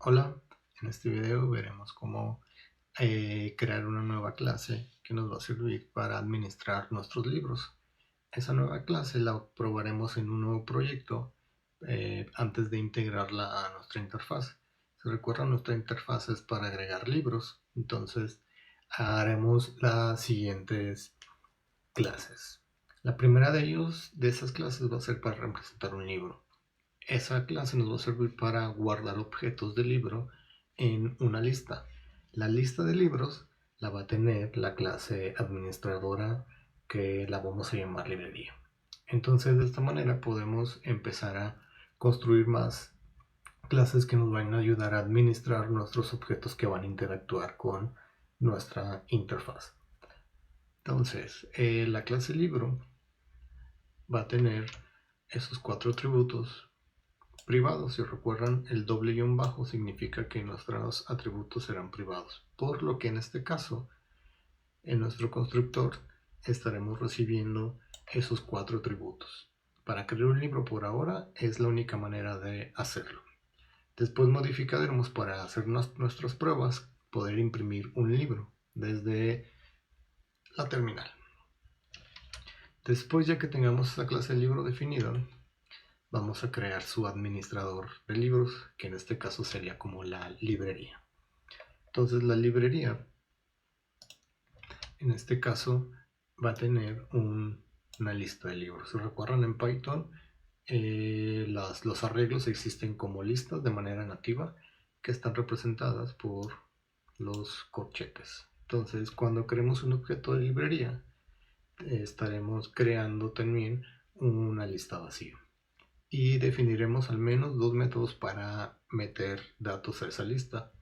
Hola, en este video veremos cómo crear una nueva clase que nos va a servir para administrar nuestros libros. Esa nueva clase la probaremos en un nuevo proyecto antes de integrarla a nuestra interfaz. Si recuerdan, nuestra interfaz es para agregar libros, entonces haremos las siguientes clases. La primera de esas clases va a ser para representar un libro. Esa clase nos va a servir para guardar objetos del libro en una lista. La lista de libros la va a tener la clase administradora, que la vamos a llamar librería. Entonces, de esta manera podemos empezar a construir más clases que nos van a ayudar a administrar nuestros objetos que van a interactuar con nuestra interfaz. Entonces, la clase libro va a tener esos 4 atributos privados. Si recuerdan, el doble guión bajo significa que nuestros atributos serán privados, por lo que en este caso, en nuestro constructor estaremos recibiendo esos 4 atributos. Para crear un libro por ahora es la única manera de hacerlo. Después modificaremos para hacer nuestras pruebas, poder imprimir un libro desde la terminal. Después, ya que tengamos esa clase de libro definida, vamos a crear su administrador de libros, que en este caso sería como la librería. Entonces la librería, en este caso, va a tener una lista de libros. Si recuerdan, en Python los arreglos existen como listas de manera nativa que están representadas por los corchetes. Entonces, cuando creemos un objeto de librería, estaremos creando también una lista vacía. Y definiremos al menos 2 métodos para meter datos a esa lista.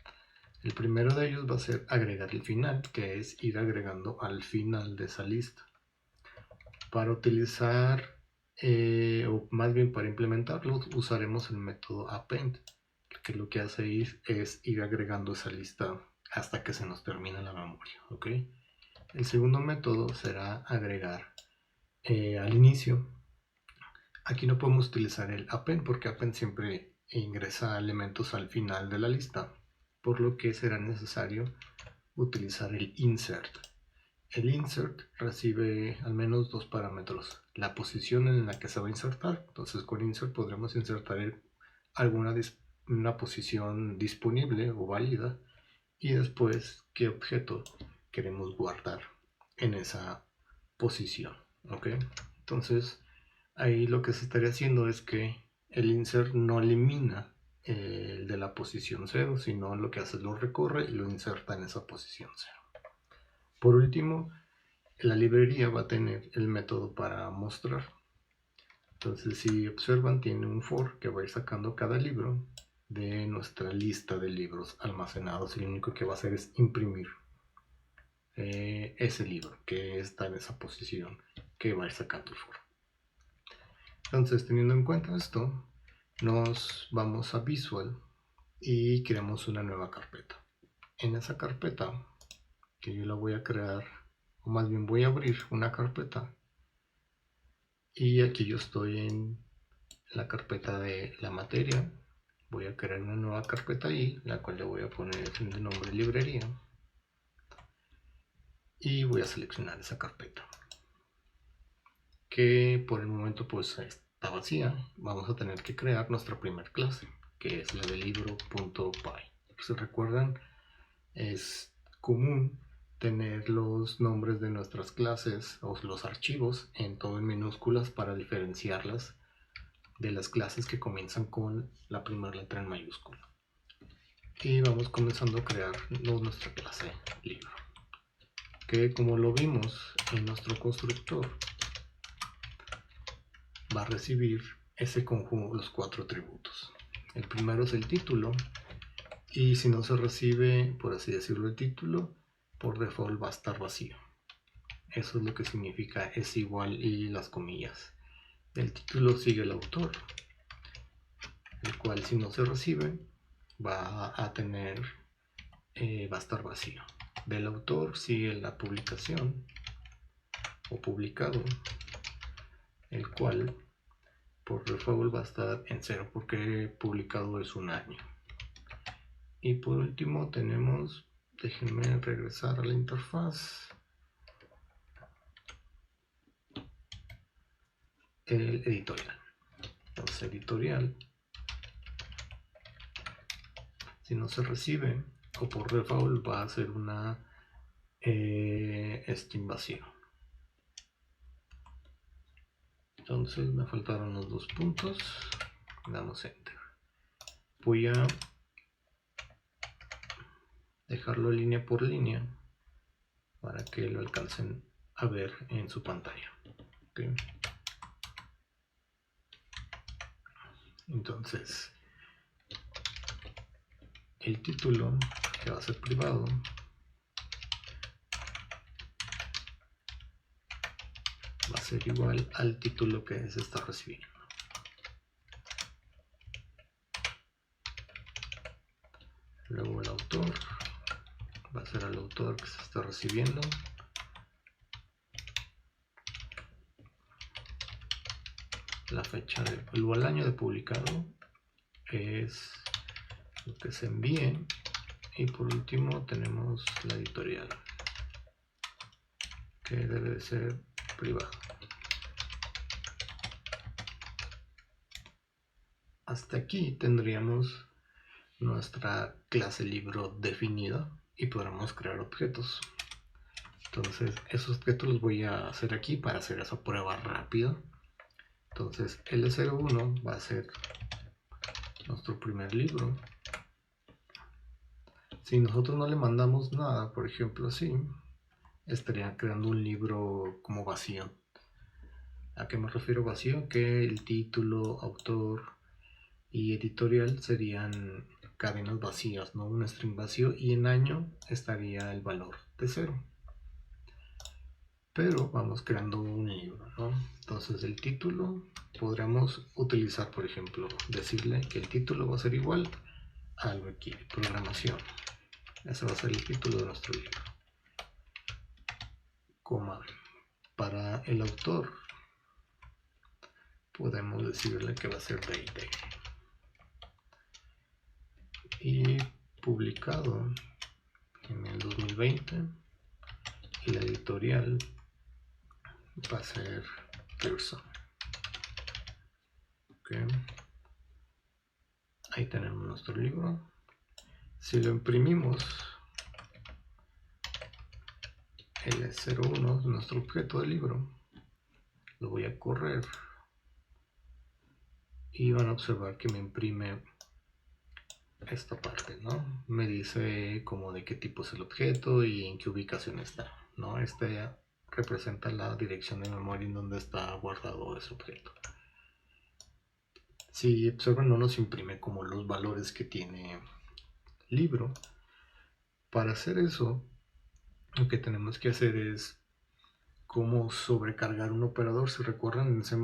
El primero de ellos va a ser agregar el final, que es ir agregando al final de esa lista. Para utilizar, o más bien para implementarlo, usaremos el método append, que lo que hace es ir agregando esa lista hasta que se nos termine la memoria. ¿Okay? El segundo método será agregar al inicio. Aquí no podemos utilizar el append porque append siempre ingresa elementos al final de la lista, por lo que será necesario utilizar el insert. El insert recibe al menos 2 parámetros: la posición en la que se va a insertar. Entonces, con insert podremos insertar una posición disponible o válida, y después qué objeto queremos guardar en esa posición. ¿Ok? Entonces, ahí lo que se estaría haciendo es que el insert no elimina el de la posición 0, sino lo que hace es lo recorre y lo inserta en esa posición 0. Por último, la librería va a tener el método para mostrar. Entonces, si observan, tiene un for que va a ir sacando cada libro de nuestra lista de libros almacenados, y lo único que va a hacer es imprimir ese libro que está en esa posición que va a ir sacando el for. Entonces, teniendo en cuenta esto, nos vamos a Visual y creamos una nueva carpeta. En esa carpeta, que yo la voy a crear, o más bien voy a abrir una carpeta, y aquí yo estoy en la carpeta de la materia. Voy a crear una nueva carpeta ahí, la cual le voy a poner de nombre librería, y voy a seleccionar esa carpeta, que por el momento pues está vacía. Vamos a tener que crear nuestra primera clase, que es la de libro.py. Si recuerdan, es común tener los nombres de nuestras clases o los archivos en todo en minúsculas para diferenciarlas de las clases que comienzan con la primera letra en mayúscula. Y vamos comenzando a crear nuestra clase libro, que, como lo vimos en nuestro constructor, va a recibir ese conjunto, los 4 atributos. El primero es el título, y si no se recibe, por así decirlo, el título, por default va a estar vacío. Eso es lo que significa es igual y las comillas. El título sigue el autor, el cual, si no se recibe, va a estar vacío. Del autor sigue la publicación o publicado, el cual por default va a estar en 0 porque publicado es un año. Y por último tenemos, déjenme regresar a la interfaz, el editorial. Entonces editorial, si no se recibe o por default va a ser una string vacío. Entonces me faltaron los 2 puntos, damos enter. Voy a dejarlo línea por línea para que lo alcancen a ver en su pantalla. ¿Okay? Entonces, el título, que va a ser privado, va a ser igual al título que se está recibiendo. Luego el autor va a ser el autor que se está recibiendo. La fecha o el año de publicado es lo que se envíe. Y por último tenemos la editorial, que debe de ser privado. Hasta aquí tendríamos nuestra clase libro definida y podremos crear objetos. Entonces esos objetos los voy a hacer aquí para hacer esa prueba rápida. Entonces L01 va a ser nuestro primer libro. Si nosotros no le mandamos nada, por ejemplo así, estaría creando un libro como vacío. ¿A qué me refiero vacío? Que el título, autor y editorial serían cadenas vacías, no un string vacío, y en año estaría el valor de 0. Pero vamos creando un libro, ¿no? Entonces el título podríamos utilizar, por ejemplo, decirle que el título va a ser igual a algo aquí, programación. Ese va a ser el título de nuestro libro. Coma. Para el autor podemos decirle que va a ser date. Y publicado en el 2020. Y la editorial va a ser Pearson. Okay. Ahí tenemos nuestro libro. Si lo imprimimos, L01, nuestro objeto del libro, lo voy a correr y van a observar que me imprime esta parte, ¿no? Me dice como de qué tipo es el objeto y en qué ubicación está, ¿no? Este representa la dirección de memoria en donde está guardado ese objeto. Si observan, no nos imprime como los valores que tiene libro. Para hacer eso, lo que tenemos que hacer es como sobrecargar un operador. Si recuerdan, en C++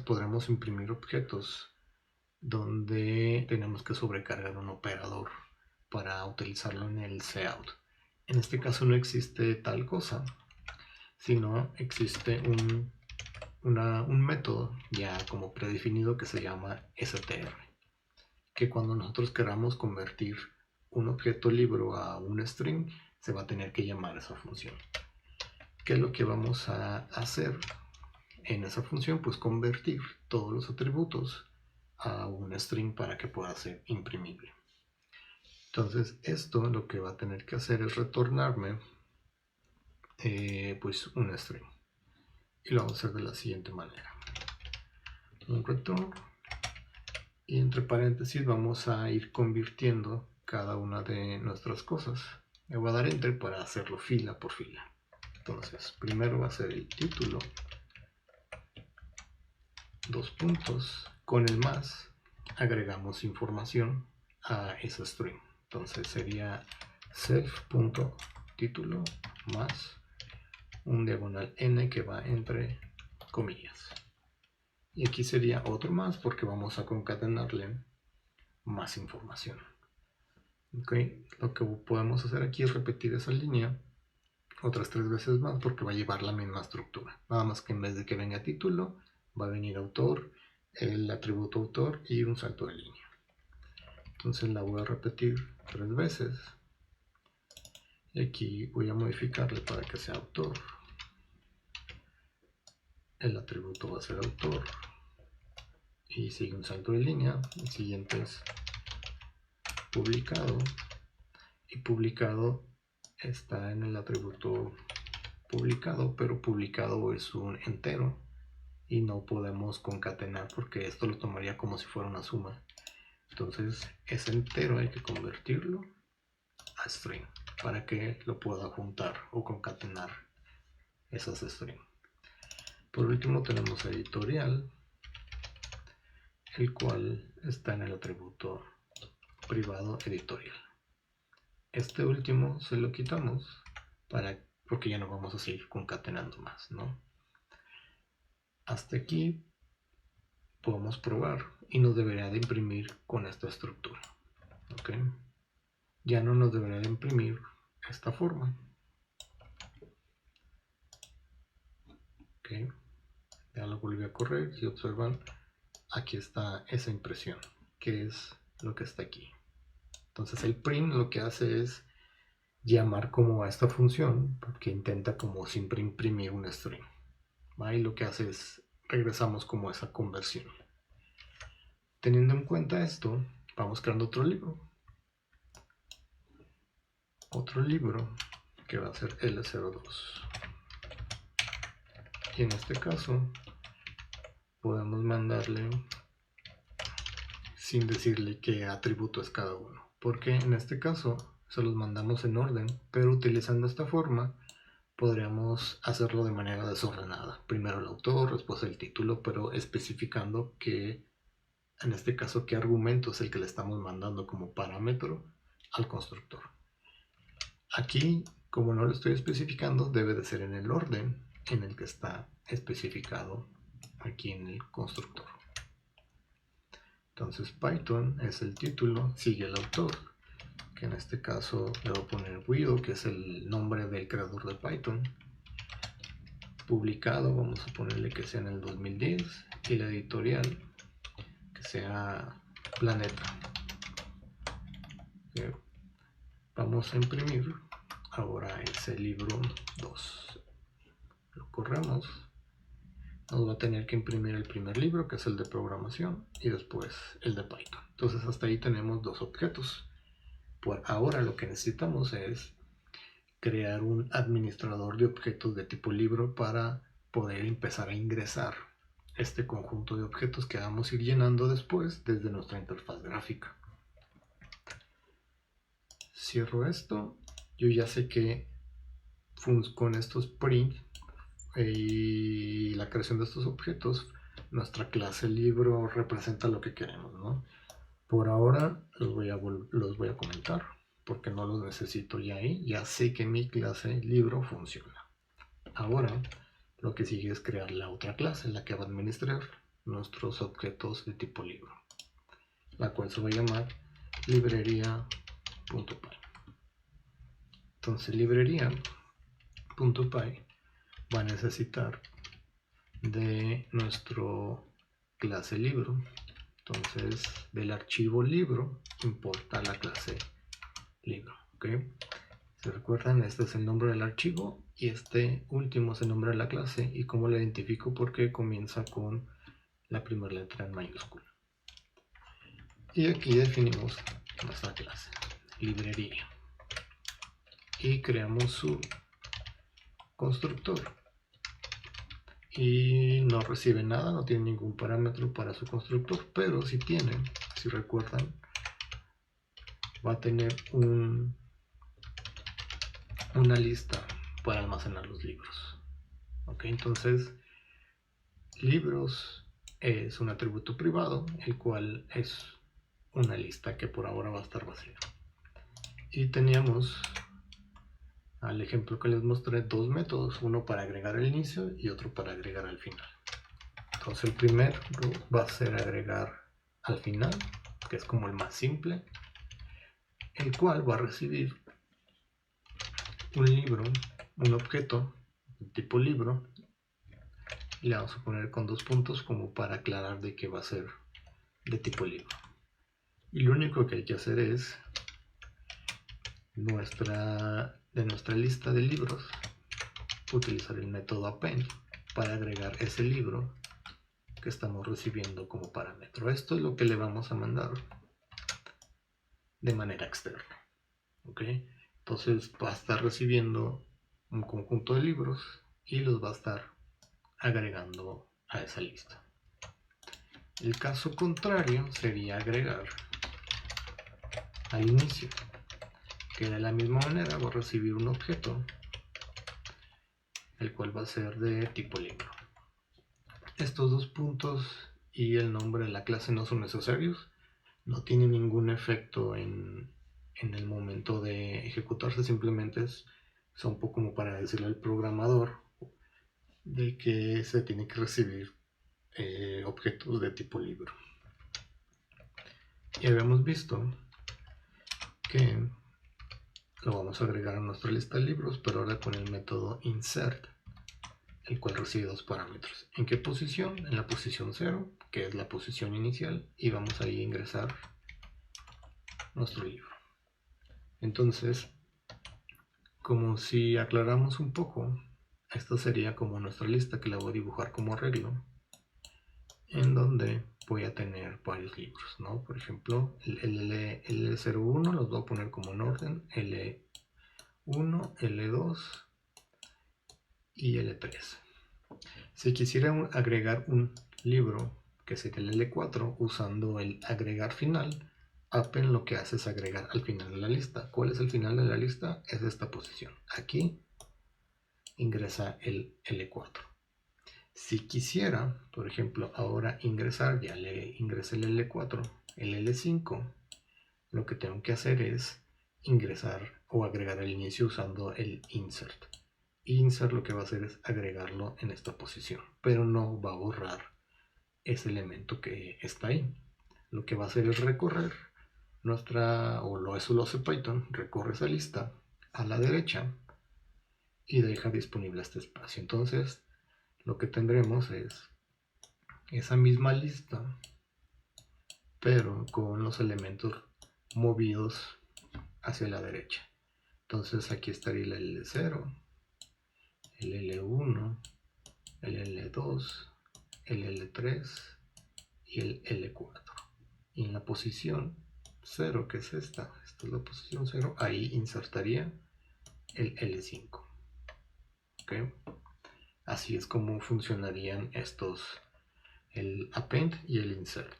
podremos imprimir objetos donde tenemos que sobrecargar un operador para utilizarlo en el cout. En este caso no existe tal cosa, sino existe un método ya como predefinido que se llama str, que cuando nosotros queramos convertir un objeto libro a un string, se va a tener que llamar esa función. ¿Qué es lo que vamos a hacer en esa función? Pues convertir todos los atributos a un string para que pueda ser imprimible. Entonces esto lo que va a tener que hacer es retornarme pues un string. Y lo vamos a hacer de la siguiente manera. Un return. Y entre paréntesis vamos a ir convirtiendo cada una de nuestras cosas. Le voy a dar enter para hacerlo fila por fila. Entonces, primero va a ser el título, 2 puntos, con el más agregamos información a ese string. Entonces sería self.título más un diagonal n que va entre comillas. Y aquí sería otro más porque vamos a concatenarle más información. Okay. Lo que podemos hacer aquí es repetir esa línea otras 3 veces más porque va a llevar la misma estructura. Nada más que en vez de que venga título, va a venir autor, el atributo autor y un salto de línea. Entonces la voy a repetir 3 veces. Y aquí voy a modificarle para que sea autor. El atributo va a ser autor. Y sigue un salto de línea. El siguiente es publicado. Y publicado está en el atributo publicado, pero publicado es un entero. Y no podemos concatenar porque esto lo tomaría como si fuera una suma. Entonces ese entero hay que convertirlo a string para que lo pueda juntar o concatenar esas string. Por último tenemos editorial, el cual está en el atributo privado editorial. Este último se lo quitamos porque ya no vamos a seguir concatenando más, ¿no? Hasta aquí podemos probar y nos debería de imprimir con esta estructura, ¿ok? Ya no nos debería de imprimir esta forma, ¿ok? Ya lo volví a correr y observan, aquí está esa impresión, que es lo que está aquí. Entonces el print lo que hace es llamar como a esta función, porque intenta como siempre imprimir un string, ¿va? Y lo que hace es regresamos como a esa conversión. Teniendo en cuenta esto, vamos creando otro libro que va a ser L02, y en este caso podemos mandarle sin decirle qué atributo es cada uno, porque en este caso se los mandamos en orden, pero utilizando esta forma podríamos hacerlo de manera desordenada. Primero el autor, después el título, pero especificando que, en este caso, qué argumento es el que le estamos mandando como parámetro al constructor. Aquí, como no lo estoy especificando, debe de ser en el orden en el que está especificado aquí en el constructor. Entonces Python es el título, sigue el autor, que en este caso le voy a poner Guido, que es el nombre del creador de Python. Publicado, vamos a ponerle que sea en el 2010, y la editorial que sea Planeta. Bien. Vamos a imprimir ahora ese libro 2. Lo corremos. Nos va a tener que imprimir el primer libro, que es el de programación, y después el de Python. Entonces hasta ahí tenemos 2 objetos. Por ahora lo que necesitamos es crear un administrador de objetos de tipo libro para poder empezar a ingresar este conjunto de objetos que vamos a ir llenando después desde nuestra interfaz gráfica. Cierro esto. Yo ya sé que con estos print y la creación de estos objetos, nuestra clase libro representa lo que queremos, ¿no? Por ahora los voy a comentar porque no los necesito ya ahí. Ya sé que mi clase libro funciona. Ahora lo que sigue es crear la otra clase, la que va a administrar nuestros objetos de tipo libro, la cual se va a llamar librería.py. Entonces librería.py va a necesitar de nuestro clase libro. Entonces del archivo libro importa la clase libro, ¿ok? Si recuerdan, este es el nombre del archivo y este último es el nombre de la clase. ¿Y cómo lo identifico? Porque comienza con la primera letra en mayúscula. Y aquí definimos nuestra clase, librería, y creamos su constructor. Y no recibe nada, no tiene ningún parámetro para su constructor, pero si tiene, si recuerdan, va a tener una lista para almacenar los libros. Ok, entonces libros es un atributo privado, el cual es una lista que por ahora va a estar vacía. Y teníamos, al ejemplo que les mostré, 2 métodos, uno para agregar al inicio y otro para agregar al final. Entonces el primero va a ser agregar al final, que es como el más simple, el cual va a recibir un libro, un objeto de tipo libro, y le vamos a poner con 2 puntos como para aclarar de que va a ser de tipo libro. Y lo único que hay que hacer es de nuestra lista de libros utilizar el método append para agregar ese libro que estamos recibiendo como parámetro. Esto es lo que le vamos a mandar de manera externa. ¿Ok? Entonces va a estar recibiendo un conjunto de libros y los va a estar agregando a esa lista. El caso contrario sería agregar al inicio, que de la misma manera va a recibir un objeto, el cual va a ser de tipo libro. Estos dos puntos y el nombre de la clase no son necesarios, no tienen ningún efecto en el momento de ejecutarse, simplemente son poco como para decirle al programador de que se tiene que recibir objetos de tipo libro. Y habíamos visto que lo vamos a agregar a nuestra lista de libros, pero ahora con el método insert, el cual recibe dos parámetros. ¿En qué posición? En la posición 0, que es la posición inicial, y vamos a ingresar nuestro libro. Entonces, como si aclaramos un poco, esto sería como nuestra lista que la voy a dibujar como arreglo, en donde voy a tener varios libros, ¿no? Por ejemplo, el L01 los voy a poner como en orden, L1, L2 y L3. Si quisiera agregar un libro, que sería el L4, usando el agregar final, append lo que hace es agregar al final de la lista. ¿Cuál es el final de la lista? Es esta posición. Aquí ingresa el L4. Si quisiera, por ejemplo, ahora ingresar, ya le ingresé el L4, el L5, lo que tengo que hacer es ingresar o agregar al inicio usando el insert. Insert lo que va a hacer es agregarlo en esta posición, pero no va a borrar ese elemento que está ahí. Lo que va a hacer es recorrer eso lo hace Python, recorre esa lista a la derecha y deja disponible este espacio. Entonces, lo que tendremos es esa misma lista, pero con los elementos movidos hacia la derecha. Entonces aquí estaría el L0, el L1, el L2, el L3 y el L4. Y en la posición 0, que es esta es la posición 0, ahí insertaría el L5. ¿Okay? Así es como funcionarían estos, el append y el insert.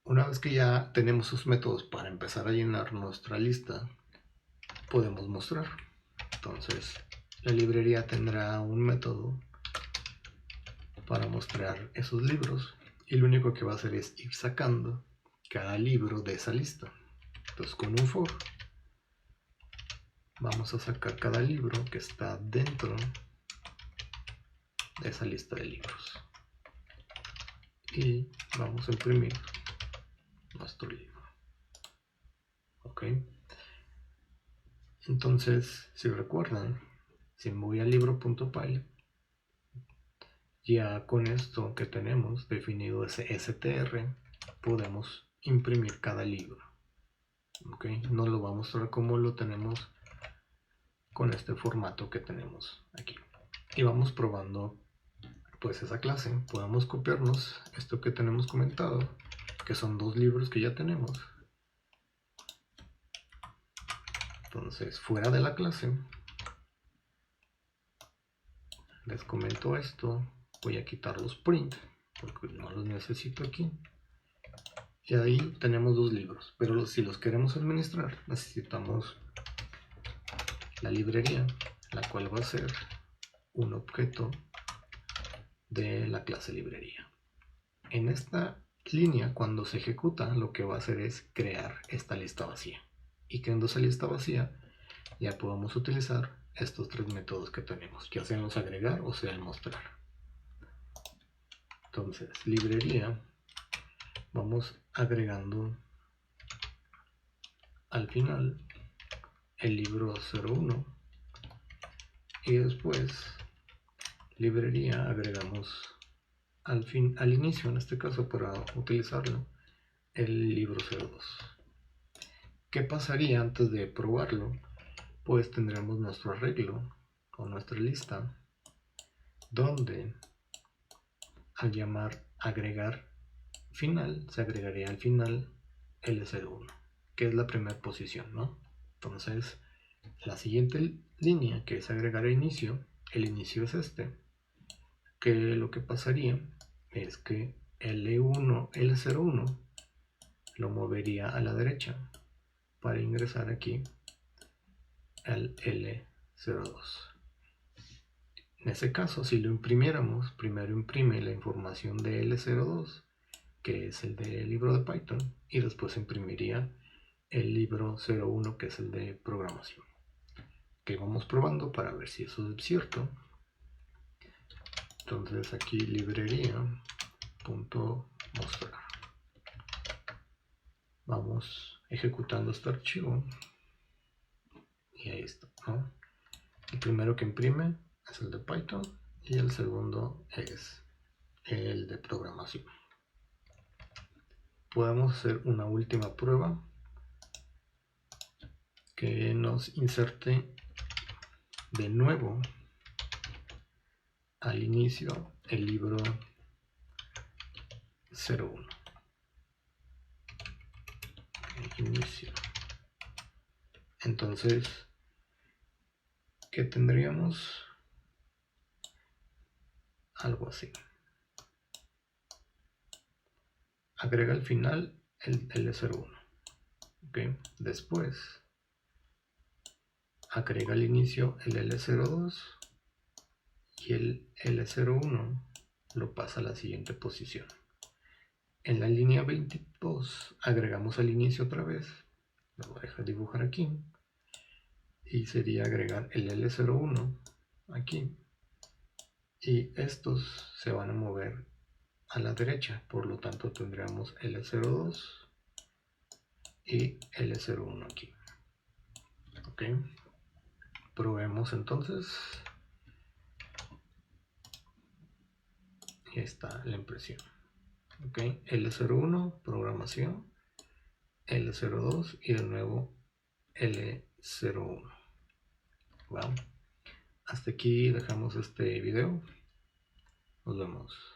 Una vez que ya tenemos sus métodos para empezar a llenar nuestra lista, podemos mostrar. Entonces, la librería tendrá un método para mostrar esos libros y lo único que va a hacer es ir sacando cada libro de esa lista. Entonces, con un for vamos a sacar cada libro que está dentro de esa lista de libros y vamos a imprimir nuestro libro. Ok, entonces si recuerdan, si me voy al libro.py, ya con esto que tenemos definido ese str, podemos imprimir cada libro. Ok, nos lo va a mostrar como lo tenemos con este formato que tenemos aquí y vamos probando pues esa clase. Podemos copiarnos esto que tenemos comentado, que son dos libros que ya tenemos. Entonces, fuera de la clase, les comento esto. Voy a quitar los print porque no los necesito aquí. Y ahí tenemos dos libros, pero si los queremos administrar, necesitamos la librería, la cual va a ser un objeto de la clase librería. En esta línea, cuando se ejecuta, lo que va a hacer es crear esta lista vacía. Y creando esa lista vacía, ya podemos utilizar estos tres métodos que tenemos, ya sean los agregar o sea el mostrar. Entonces, librería, vamos agregando al final el libro 01 y después librería agregamos al inicio, en este caso para utilizarlo, el libro 02. ¿Qué pasaría antes de probarlo? Pues tendremos nuestro arreglo o nuestra lista, donde al llamar agregar final, se agregaría al final L01, que es la primera posición, ¿no? Entonces, la siguiente línea, que es agregar a inicio, el inicio es este, que lo que pasaría es que L01 lo movería a la derecha para ingresar aquí al L02. En ese caso, si lo imprimiéramos, primero imprime la información de L02, que es el del libro de Python, y después imprimiría el libro 01, que es el de programación. Que vamos probando para ver si eso es cierto. Entonces aquí librería.mostrar. Vamos ejecutando este archivo y ahí está, ¿no? El primero que imprime es el de Python y el segundo es el de programación. Podemos hacer una última prueba que nos inserte de nuevo al inicio el libro 01. El inicio. Entonces, ¿qué tendríamos? Algo así. Agrega al final el L01. ¿Okay? Después, agrega al inicio el L02 y el L01 lo pasa a la siguiente posición. En la línea 22 agregamos al inicio otra vez. Lo voy a dejar dibujar aquí. Y sería agregar el L01 aquí. Y estos se van a mover a la derecha. Por lo tanto tendríamos L02 y L01 aquí. Ok. Probemos entonces. Y está la impresión. Ok. L01, programación. L02 y de nuevo L01. Bueno, hasta aquí dejamos este video. Nos vemos.